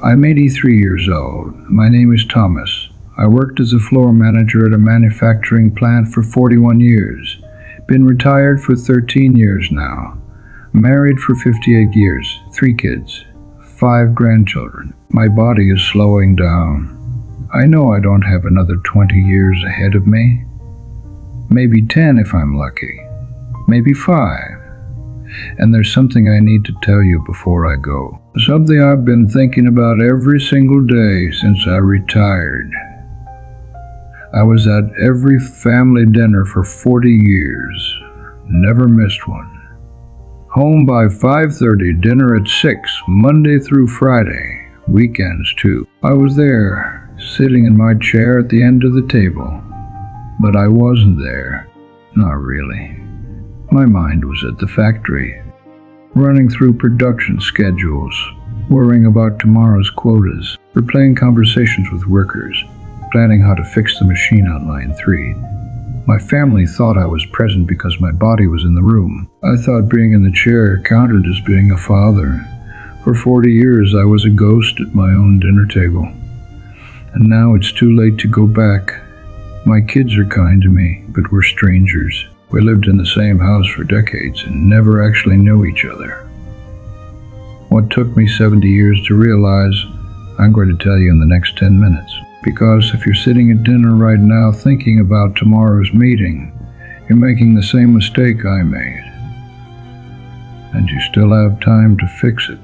I'm 83 years old. My name is Thomas. I worked as a floor manager at a manufacturing plant for 41 years. Been retired for 13 years now. Married for 58 years. 3 kids. 5 grandchildren. My body is slowing down. I know I don't have another 20 years ahead of me. Maybe 10 if I'm lucky. Maybe 5. And there's something I need to tell you before I go. Something I've been thinking about every single day since I retired. I was at every family dinner for 40 years. Never missed one. Home by 5:30, dinner at 6, Monday through Friday. Weekends too. I was there, sitting in my chair at the end of the table. But I wasn't there. Not really. My mind was at the factory, running through production schedules, worrying about tomorrow's quotas, replaying conversations with workers, planning how to fix the machine on line 3. My family thought I was present because my body was in the room. I thought being in the chair counted as being a father. For 40 years I was a ghost at my own dinner table. And now it's too late to go back. My kids are kind to me, but we're strangers. We lived in the same house for decades and never actually knew each other. What took me 70 years to realize, I'm going to tell you in the next 10 minutes. Because if you're sitting at dinner right now thinking about tomorrow's meeting, you're making the same mistake I made. And you still have time to fix it.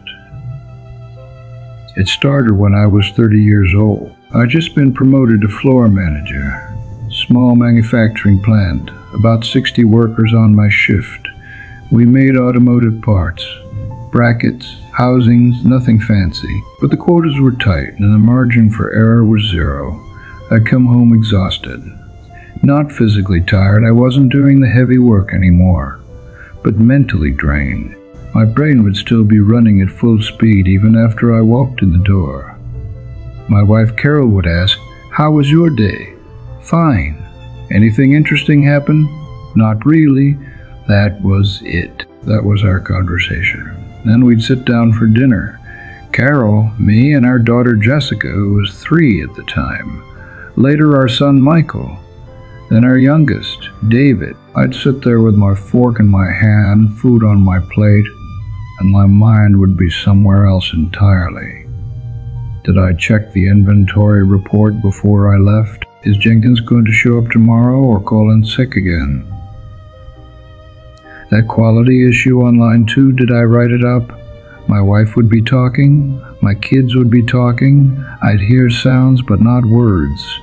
It started when I was 30 years old. I'd just been promoted to floor manager. Small manufacturing plant, about 60 workers on my shift. We made automotive parts, brackets, housings, nothing fancy, but the quotas were tight and the margin for error was 0. I'd come home exhausted. Not physically tired, I wasn't doing the heavy work anymore, but mentally drained. My brain would still be running at full speed even after I walked in the door. My wife Carol would ask, "How was your day?" "Fine." "Anything interesting happen?" "Not really." That was it. That was our conversation. Then we'd sit down for dinner. Carol, me, and our daughter Jessica, who was 3 at the time. Later our son Michael. Then our youngest, David. I'd sit there with my fork in my hand, food on my plate, and my mind would be somewhere else entirely. Did I check the inventory report before I left? Is Jenkins going to show up tomorrow or call in sick again? That quality issue on line 2, did I write it up? My wife would be talking. My kids would be talking. I'd hear sounds but not words.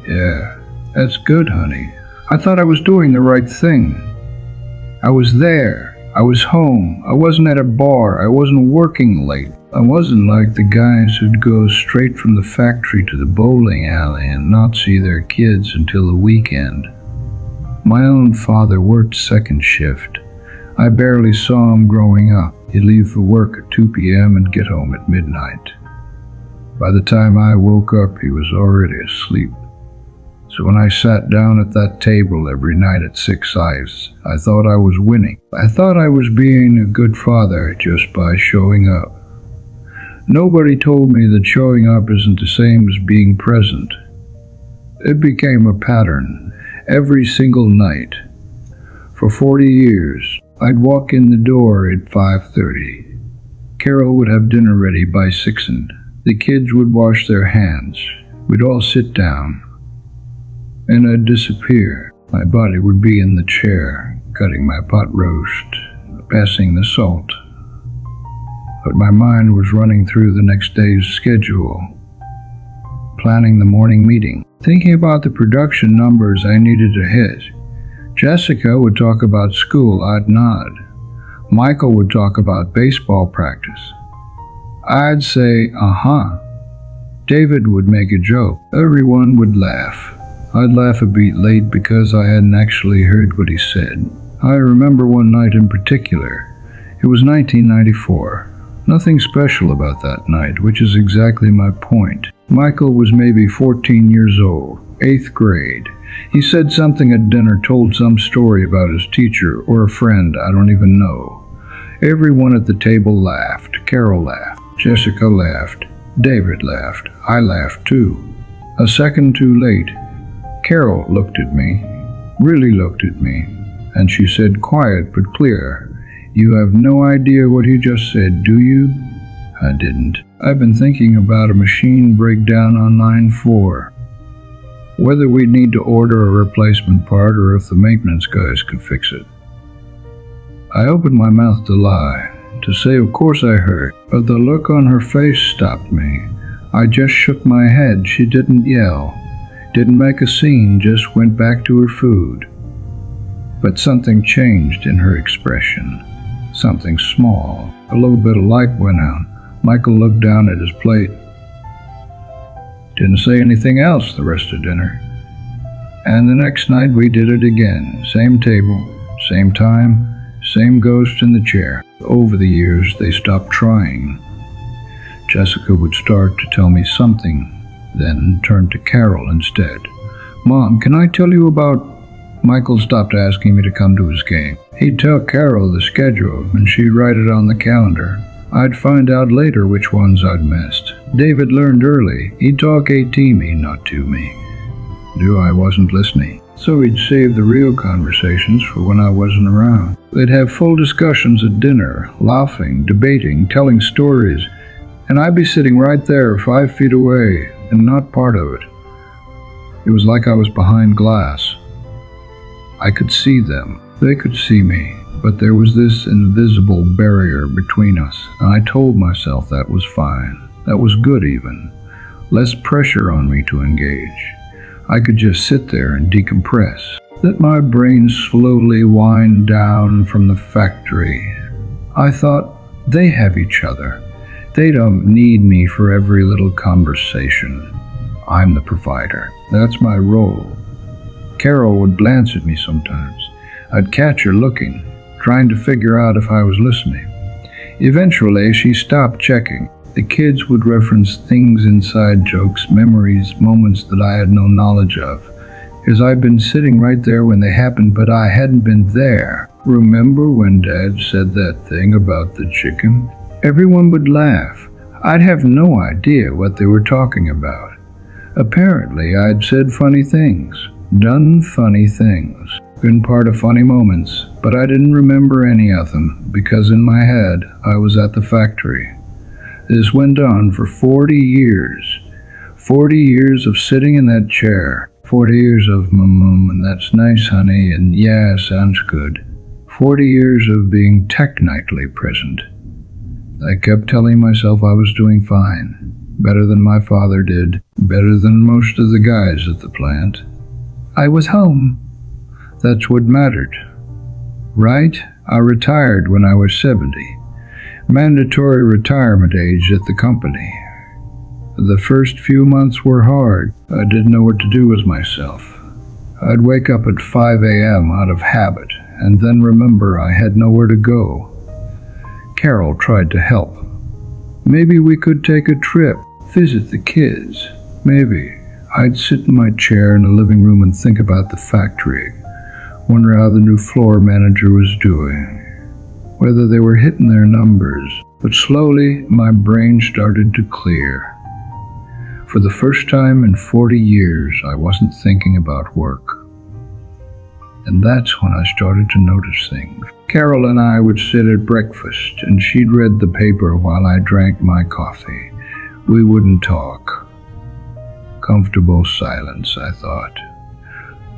Yeah, that's good, honey. I thought I was doing the right thing. I was there. I was home. I wasn't at a bar. I wasn't working late. I wasn't like the guys who'd go straight from the factory to the bowling alley and not see their kids until the weekend. My own father worked second shift. I barely saw him growing up. He'd leave for work at 2 p.m. and get home at midnight. By the time I woke up, he was already asleep. So when I sat down at that table every night at 6 Ice, I thought I was winning. I thought I was being a good father just by showing up. Nobody told me that showing up isn't the same as being present. It became a pattern every single night. For 40 years, I'd walk in the door at 5:30. Carol would have dinner ready by 6 and the kids would wash their hands. We'd all sit down. And I'd disappear. My body would be in the chair, cutting my pot roast, passing the salt. But my mind was running through the next day's schedule, planning the morning meeting, thinking about the production numbers I needed to hit. Jessica would talk about school, I'd nod. Michael would talk about baseball practice. I'd say, uh-huh. David would make a joke. Everyone would laugh. I'd laugh a beat late because I hadn't actually heard what he said. I remember one night in particular. It was 1994. Nothing special about that night, which is exactly my point. Michael was maybe 14 years old, 8th grade. He said something at dinner, told some story about his teacher or a friend I don't even know. Everyone at the table laughed. Carol laughed. Jessica laughed. David laughed. I laughed too. A second too late, Carol looked at me, really looked at me, and she said, quiet but clear, "You have no idea what he just said, do you?" I didn't. "I've been thinking about a machine breakdown on line 4. Whether we'd need to order a replacement part or if the maintenance guys could fix it." I opened my mouth to lie, to say of course I heard, but the look on her face stopped me. I just shook my head. She didn't yell, didn't make a scene, just went back to her food. But something changed in her expression. Something small. A little bit of light went out. Michael looked down at his plate. Didn't say anything else the rest of dinner. And the next night we did it again. Same table, same time, same ghost in the chair. Over the years, they stopped trying. Jessica would start to tell me something, then turn to Carol instead. "Mom, can I tell you about—" Michael stopped asking me to come to his game. He'd tell Carol the schedule, and she'd write it on the calendar. I'd find out later which ones I'd missed. David learned early. He'd talk to me, not to me. Knew I wasn't listening. So he'd save the real conversations for when I wasn't around. They'd have full discussions at dinner, laughing, debating, telling stories, and I'd be sitting right there 5 feet away and not part of it. It was like I was behind glass. I could see them. They could see me, but there was this invisible barrier between us, and I told myself that was fine. That was good even. Less pressure on me to engage. I could just sit there and decompress. Let my brain slowly wind down from the factory. I thought, they have each other. They don't need me for every little conversation. I'm the provider. That's my role. Carol would glance at me sometimes. I'd catch her looking, trying to figure out if I was listening. Eventually, she stopped checking. The kids would reference things, inside jokes, memories, moments that I had no knowledge of, because I'd been sitting right there when they happened, but I hadn't been there. "Remember when Dad said that thing about the chicken?" Everyone would laugh. I'd have no idea what they were talking about. Apparently, I'd said funny things, done funny things, been part of funny moments, but I didn't remember any of them, because in my head, I was at the factory. This went on for 40 years. 40 years of sitting in that chair. 40 years of and "That's nice, honey," and "Yeah, sounds good." 40 years of being technically present. I kept telling myself I was doing fine. Better than my father did. Better than most of the guys at the plant. I was home. That's what mattered. Right? I retired when I was 70. Mandatory retirement age at the company. The first few months were hard. I didn't know what to do with myself. I'd wake up at 5 a.m. out of habit, and then remember I had nowhere to go. Carol tried to help. Maybe we could take a trip, visit the kids. Maybe. I'd sit in my chair in the living room and think about the factory, wonder how the new floor manager was doing, whether they were hitting their numbers. But slowly, my brain started to clear. For the first time in 40 years, I wasn't thinking about work. And that's when I started to notice things. Carol and I would sit at breakfast, and she'd read the paper while I drank my coffee. We wouldn't talk. Comfortable silence, I thought.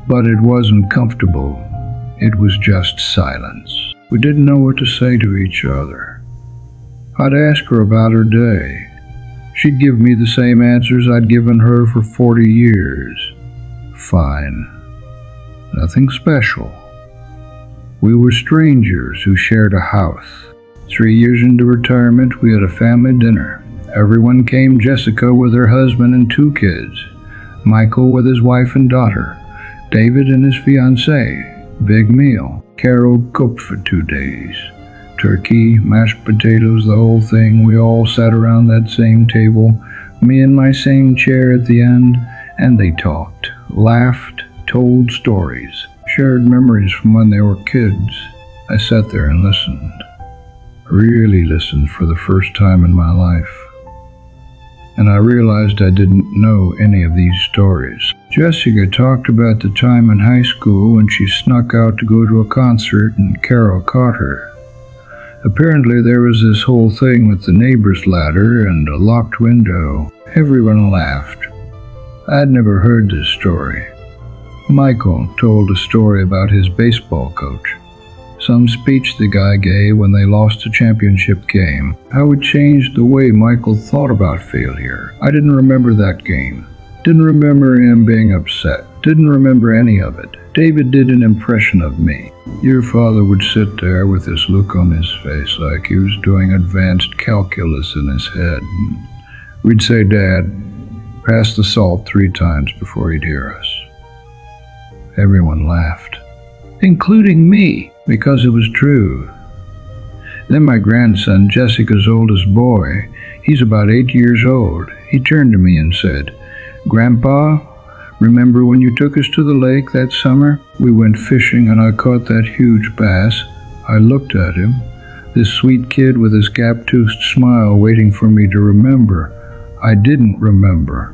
But it wasn't comfortable. It was just silence. We didn't know what to say to each other. I'd ask her about her day. She'd give me the same answers I'd given her for 40 years. Fine. Nothing special. We were strangers who shared a house. 3 years into retirement, we had a family dinner. Everyone came: Jessica with her husband and 2 kids, Michael with his wife and daughter, David and his fiancée. Big meal. Carol cooked for 2 days. Turkey, mashed potatoes, the whole thing. We all sat around that same table, me in my same chair at the end, and they talked, laughed, told stories, shared memories from when they were kids. I sat there and listened. Really listened for the first time in my life. And I realized I didn't know any of these stories. Jessica talked about the time in high school when she snuck out to go to a concert and Carol caught her. Apparently there was this whole thing with the neighbor's ladder and a locked window. Everyone laughed. I'd never heard this story. Michael told a story about his baseball coach. Some speech the guy gave when they lost a championship game. How it changed the way Michael thought about failure. I didn't remember that game. Didn't remember him being upset. Didn't remember any of it. David did an impression of me. Your father would sit there with this look on his face like he was doing advanced calculus in his head. We'd say, "Dad, pass the salt 3 times before he'd hear us." Everyone laughed, including me, because it was true. Then my grandson, Jessica's oldest boy, he's about 8 years old, he turned to me and said, "Grandpa, remember when you took us to the lake that summer? We went fishing and I caught that huge bass." I looked at him, this sweet kid with his gap-toothed smile waiting for me to remember. I didn't remember.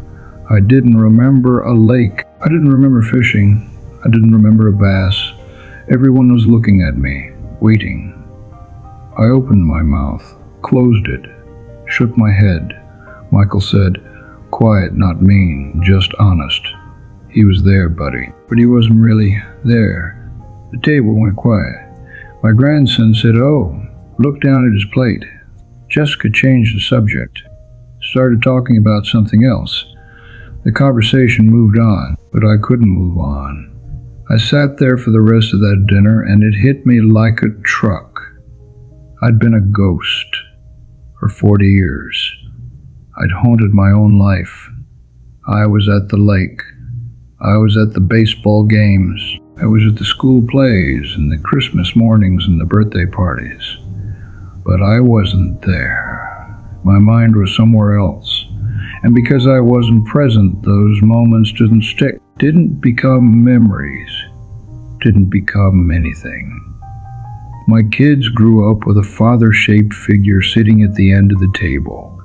I didn't remember a lake. I didn't remember fishing. I didn't remember a bass. Everyone was looking at me, waiting. I opened my mouth, closed it, shook my head. Michael said, "Quiet, not mean, just honest." He was there, buddy, but he wasn't really there. The table went quiet. My grandson said, "Oh," looked down at his plate. Jessica changed the subject, started talking about something else. The conversation moved on, but I couldn't move on. I sat there for the rest of that dinner, and it hit me like a truck. I'd been a ghost for 40 years. I'd haunted my own life. I was at the lake. I was at the baseball games. I was at the school plays and the Christmas mornings and the birthday parties. But I wasn't there. My mind was somewhere else. And because I wasn't present, those moments didn't stick, didn't become memories, didn't become anything. My kids grew up with a father-shaped figure sitting at the end of the table,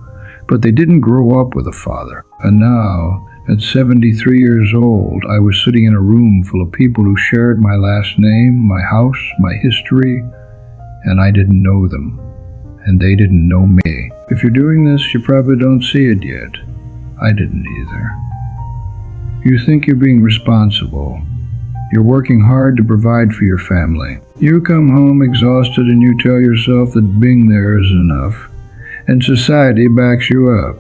but they didn't grow up with a father. And now, at 73 years old, I was sitting in a room full of people who shared my last name, my house, my history, and I didn't know them, and they didn't know me. If you're doing this, you probably don't see it yet. I didn't either. You think you're being responsible. You're working hard to provide for your family. You come home exhausted and you tell yourself that being there is enough, and society backs you up.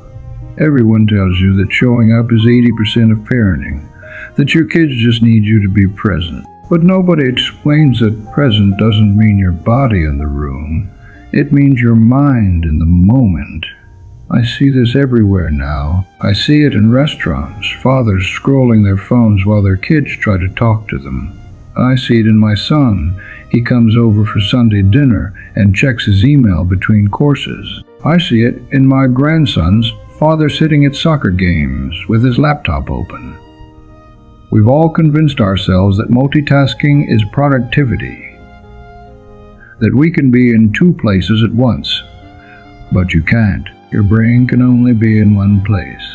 Everyone tells you that showing up is 80% of parenting, that your kids just need you to be present. But nobody explains that present doesn't mean your body in the room. It means your mind in the moment. I see this everywhere now. I see it in restaurants, fathers scrolling their phones while their kids try to talk to them. I see it in my son. He comes over for Sunday dinner and checks his email between courses. I see it in my grandson's father sitting at soccer games with his laptop open. We've all convinced ourselves that multitasking is productivity, that we can be in 2 places at once, but you can't. Your brain can only be in one place,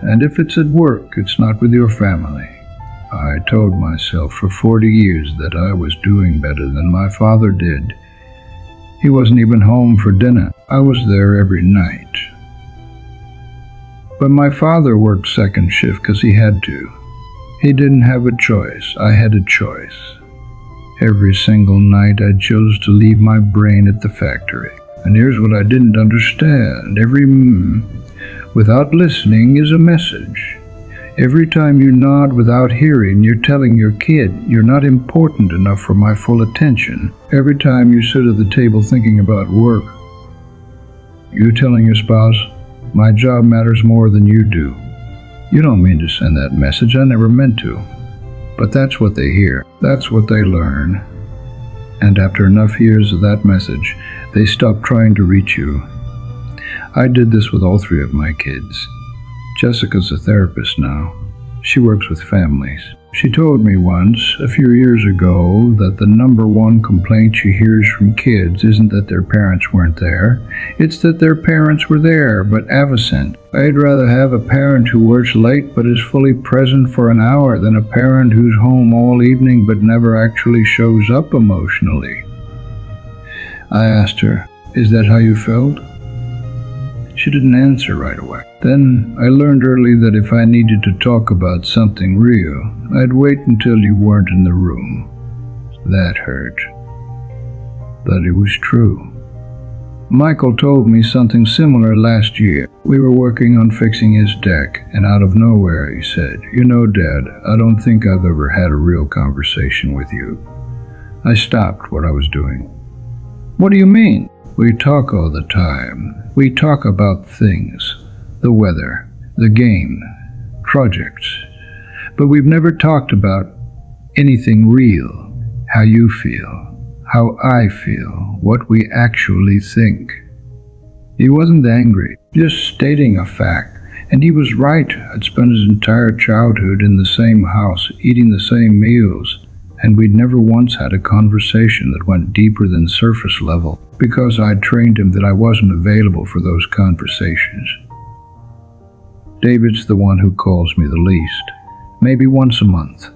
and if it's at work, it's not with your family. I told myself for 40 years that I was doing better than my father did. He wasn't even home for dinner. I was there every night. But my father worked second shift because he had to. He didn't have a choice. I had a choice. Every single night I chose to leave my brain at the factory. And here's what I didn't understand. Every without listening is a message. Every time you nod without hearing, you're telling your kid, "You're not important enough for my full attention." Every time you sit at the table thinking about work, you're telling your spouse, "My job matters more than you do." You don't mean to send that message. I never meant to. But that's what they hear. That's what they learn. And after enough years of that message, they stop trying to reach you. I did this with all 3 of my kids. Jessica's a therapist now. She works with families. She told me once, a few years ago, that the number one complaint she hears from kids isn't that their parents weren't there, it's that their parents were there, but absent. I'd rather have a parent who works late but is fully present for an hour than a parent who's home all evening but never actually shows up emotionally. I asked her, "Is that how you felt?" She didn't answer right away. Then I learned early that if I needed to talk about something real, I'd wait until you weren't in the room. That hurt. But it was true. Michael told me something similar last year. We were working on fixing his deck, and out of nowhere he said, "You know, Dad, I don't think I've ever had a real conversation with you." I stopped what I was doing. "What do you mean?" "We talk all the time. We talk about things. The weather, the game, projects. But we've never talked about anything real. How you feel, how I feel, what we actually think." He wasn't angry, just stating a fact. And he was right. I'd spent his entire childhood in the same house, eating the same meals, and we'd never once had a conversation that went deeper than surface level, because I'd trained him that I wasn't available for those conversations. David's the one who calls me the least. Maybe once a month.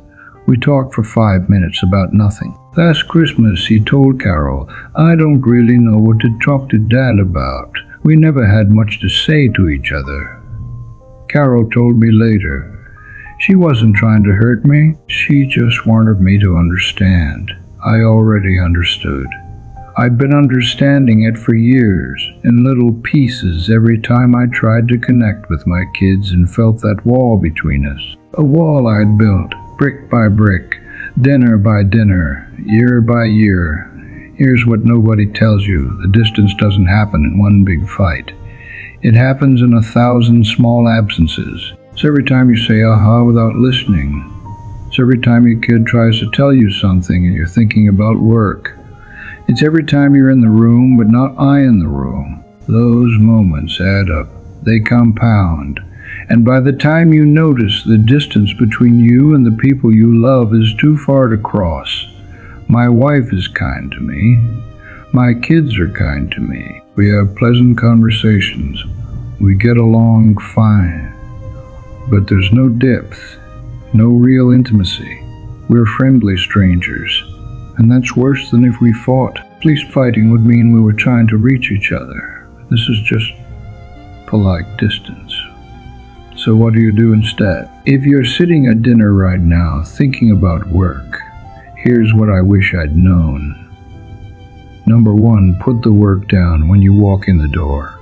We talk for 5 minutes about nothing. Last Christmas, he told Carol, "I don't really know what to talk to Dad about. We never had much to say to each other." Carol told me later, she wasn't trying to hurt me. She just wanted me to understand. I already understood. I'd been understanding it for years, in little pieces every time I tried to connect with my kids and felt that wall between us. A wall I'd built, brick by brick, dinner by dinner, year by year. Here's what nobody tells you: the distance doesn't happen in one big fight. It happens in 1,000 small absences. It's every time you say aha without listening. It's every time your kid tries to tell you something and you're thinking about work. It's every time you're in the room but not I in the room. Those moments add up. They compound. And by the time you notice, the distance between you and the people you love is too far to cross. My wife is kind to me. My kids are kind to me. We have pleasant conversations. We get along fine. But there's no depth, no real intimacy. We're friendly strangers. And that's worse than if we fought. At least fighting would mean we were trying to reach each other. This is just polite distance. So what do you do instead? If you're sitting at dinner right now thinking about work, here's what I wish I'd known. Number 1, put the work down when you walk in the door.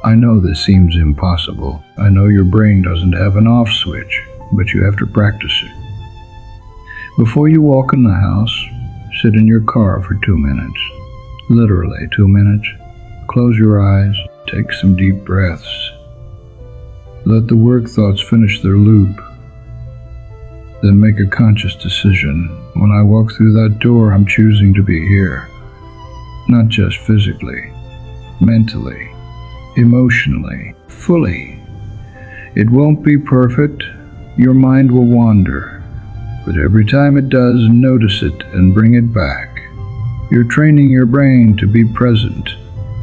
I know this seems impossible. I know your brain doesn't have an off switch, but you have to practice it. Before you walk in the house, sit in your car for 2 minutes. Literally 2 minutes. Close your eyes, take some deep breaths. Let the work thoughts finish their loop. Then make a conscious decision. When I walk through that door, I'm choosing to be here. Not just physically, mentally, emotionally, fully. It won't be perfect. Your mind will wander. But every time it does, notice it and bring it back. You're training your brain to be present.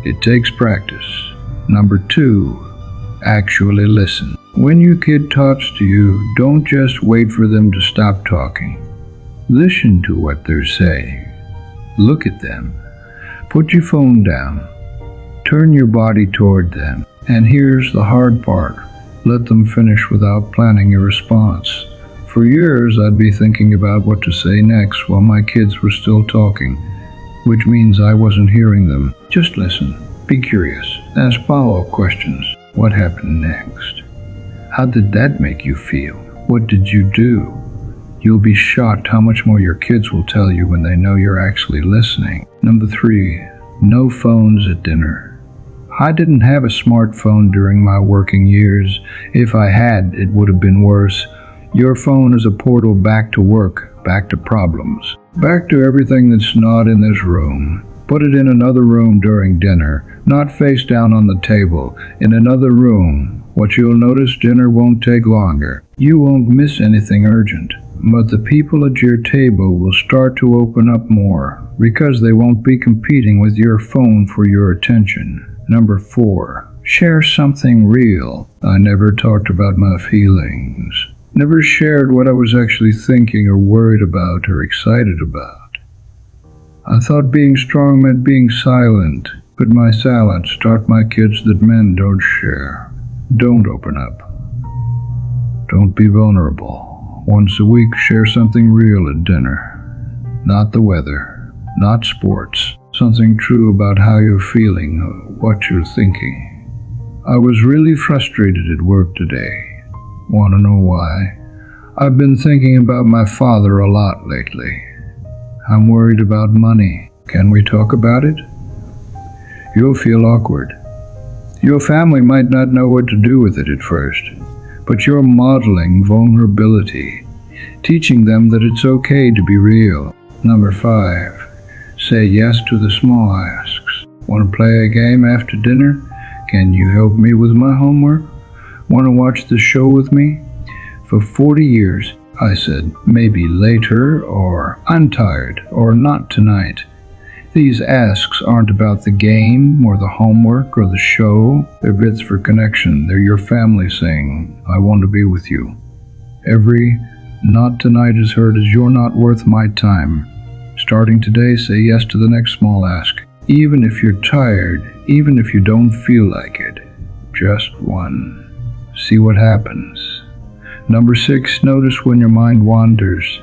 It takes practice. Number 2, actually listen. When your kid talks to you, don't just wait for them to stop talking. Listen to what they're saying. Look at them. Put your phone down. Turn your body toward them. And here's the hard part. Let them finish without planning a response. For years, I'd be thinking about what to say next while my kids were still talking, which means I wasn't hearing them. Just listen. Be curious. Ask follow-up questions. What happened next? How did that make you feel? What did you do? You'll be shocked how much more your kids will tell you when they know you're actually listening. Number 3, no phones at dinner. I didn't have a smartphone during my working years. If I had, it would have been worse. Your phone is a portal back to work, back to problems, back to everything that's not in this room. Put it in another room during dinner, not face down on the table, in another room. What you'll notice, dinner won't take longer. You won't miss anything urgent, but the people at your table will start to open up more because they won't be competing with your phone for your attention. Number 4. Share something real. I never talked about my feelings. Never shared what I was actually thinking or worried about or excited about. I thought being strong meant being silent, but my silence taught my kids that men don't share. Don't open up. Don't be vulnerable. Once a week, share something real at dinner. Not the weather, not sports. Something true about how you're feeling, what you're thinking. I was really frustrated at work today. Want to know why? I've been thinking about my father a lot lately. I'm worried about money. Can we talk about it? You'll feel awkward. Your family might not know what to do with it at first, but you're modeling vulnerability, teaching them that it's okay to be real. Number 5. Say yes to the small asks. Want to play a game after dinner? Can you help me with my homework? Want to watch the show with me? For 40 years, I said, maybe later, or I'm tired, or not tonight. These asks aren't about the game, or the homework, or the show. They're bits for connection. They're your family saying, I want to be with you. Every not tonight is heard as you're not worth my time. Starting today, say yes to the next small ask. Even if you're tired, even if you don't feel like it. Just one. See what happens. Number 6, notice when your mind wanders.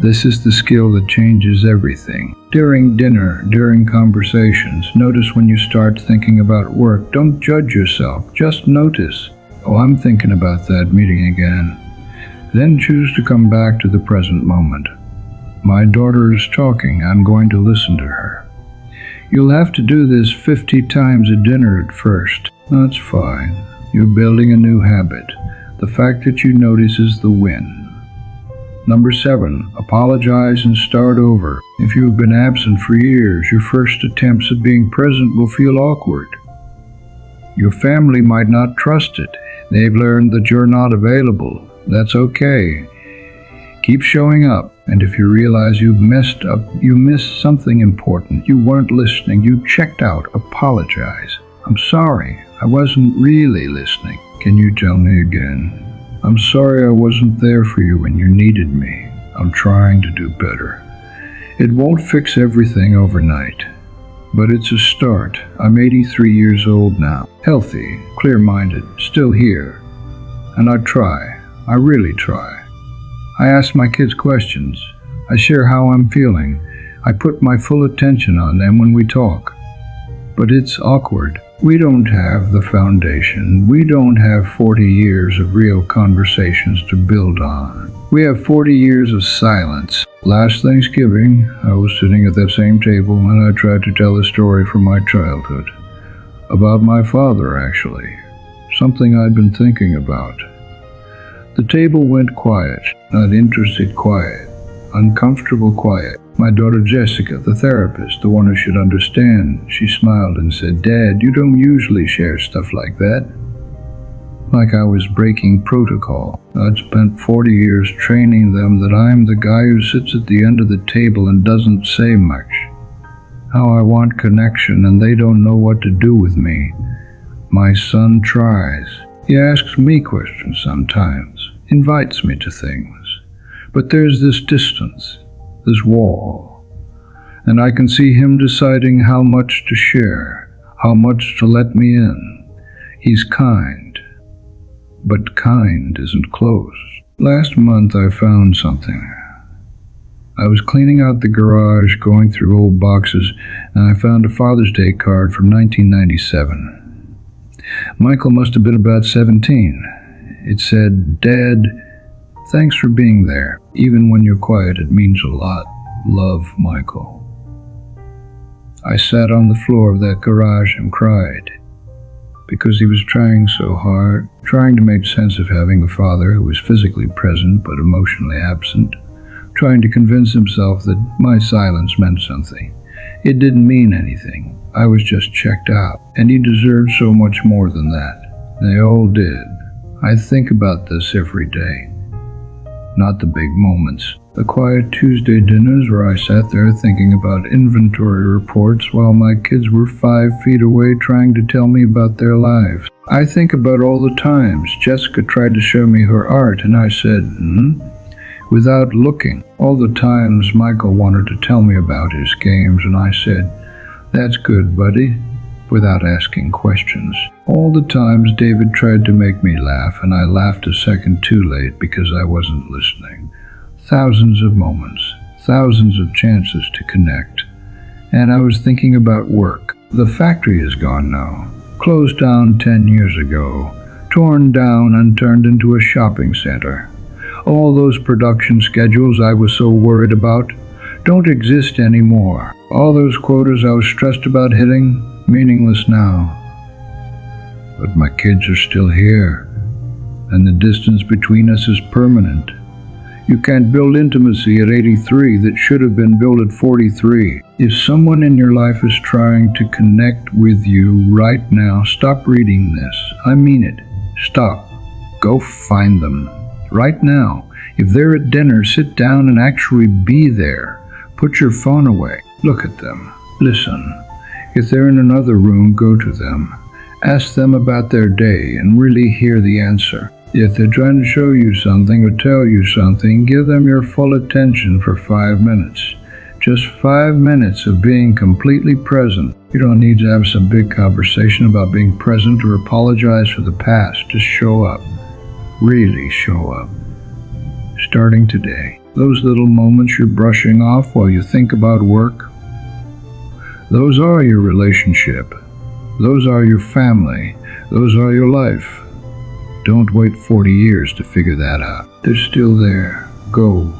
This is the skill that changes everything. During dinner, during conversations, notice when you start thinking about work. Don't judge yourself, just notice. Oh, I'm thinking about that meeting again. Then choose to come back to the present moment. My daughter is talking, I'm going to listen to her. You'll have to do this 50 times at dinner at first. That's fine. You're building a new habit. The fact that you notice is the win. Number 7, apologize and start over. If you've been absent for years, your first attempts at being present will feel awkward. Your family might not trust it. They've learned that you're not available. That's okay. Keep showing up, and if you realize you've messed up, you missed something important, you weren't listening, you checked out, apologize. I'm sorry, I wasn't really listening. Can you tell me again? I'm sorry I wasn't there for you when you needed me. I'm trying to do better. It won't fix everything overnight, but it's a start. I'm 83 years old now, healthy, clear-minded, still here. And I try, I really try. I ask my kids questions. I share how I'm feeling. I put my full attention on them when we talk. But it's awkward. We don't have the foundation. We don't have 40 years of real conversations to build on. We have 40 years of silence. Last Thanksgiving, I was sitting at that same table and I tried to tell a story from my childhood. About my father, actually. Something I'd been thinking about. The table went quiet, not interested quiet, uncomfortable quiet. My daughter Jessica, the therapist, the one who should understand, she smiled and said, Dad, you don't usually share stuff like that. Like I was breaking protocol. I'd spent 40 years training them that I'm the guy who sits at the end of the table and doesn't say much. How I want connection and they don't know what to do with me. My son tries. He asks me questions sometimes, invites me to things. But there's this distance, this wall, and I can see him deciding how much to share, how much to let me in. He's kind, but kind isn't close. Last month I found something. I was cleaning out the garage, going through old boxes, and I found a Father's Day card from 1997. Michael must have been about 17. It said, Dad, thanks for being there. Even when you're quiet, it means a lot. Love, Michael. I sat on the floor of that garage and cried. Because he was trying so hard, trying to make sense of having a father who was physically present but emotionally absent, trying to convince himself that my silence meant something. It didn't mean anything. I was just checked out, and he deserved so much more than that. They all did. I think about this every day. not the big moments. The quiet Tuesday dinners where I sat there thinking about inventory reports while my kids were 5 feet away trying to tell me about their lives. I think about all the times Jessica tried to show me her art and I said, without looking. All the times Michael wanted to tell me about his games and I said, "That's good, buddy," without asking questions. All the times David tried to make me laugh and I laughed a second too late because I wasn't listening. Thousands of moments, thousands of chances to connect. And I was thinking about work. The factory is gone now. Closed down 10 years ago. Torn down and turned into a shopping center. All those production schedules I was so worried about don't exist anymore. All those quotas I was stressed about hitting, meaningless now. But my kids are still here, and the distance between us is permanent. You can't build intimacy at 83 that should have been built at 43. If someone in your life is trying to connect with you right now, stop reading this. I mean it. Stop. Go find them. Right now. If they're at dinner, sit down and actually be there. Put your phone away. Look at them. Listen. If they're in another room, go to them. Ask them about their day and really hear the answer. If they're trying to show you something or tell you something, give them your full attention for 5 minutes. Just 5 minutes of being completely present. You don't need to have some big conversation about being present or apologize for the past. Just show up. Really show up. Starting today. Those little moments you're brushing off while you think about work, those are your relationship. Those are your family. Those are your life. Don't wait 40 years to figure that out. They're still there. Go.